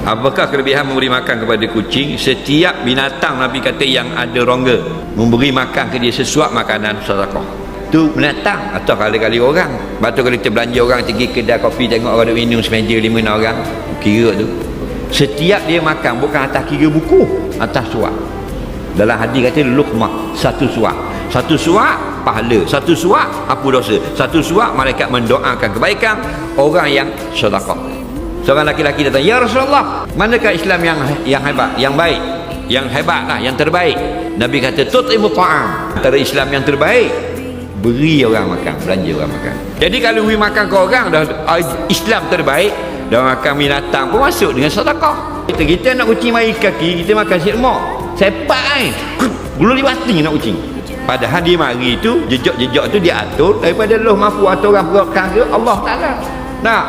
Apakah kelebihan memberi makan kepada kucing? Setiap binatang Nabi kata yang ada rongga, memberi makan ke dia sesuap makanan sedekah. Tu binatang atau kali-kali orang. Batu kalau kita belanja orang pergi kedai kopi tengok orang duk minum semeja 5-6 orang, kira tu. Setiap dia makan bukan atas kira buku, atas suap. Dalam hadis kata luqmah, satu suap. Satu suap pahala, satu suap hapus dosa, satu suap malaikat mendoakan kebaikan orang yang sedekah. Seorang laki-laki datang, "Ya Rasulullah, manakah Islam yang hebat, yang baik, yang hebatlah, yang terbaik?" Nabi kata, "Tut'imu ta'am." Antara Islam yang terbaik, beri orang makan, belanja orang makan. Jadi kalau beri makan ke orang dah Islam terbaik, dah makan binatang pun masuk dengan sedekah. Kita nak kucing mari kaki, kita makan si lemak. Sepak bulu di batin nak kucing. Padahal dia mari tu, jejak-jejak tu dia atur daripada Allah Mahfuz atau orang perutkan ke Allah Taala. Nah,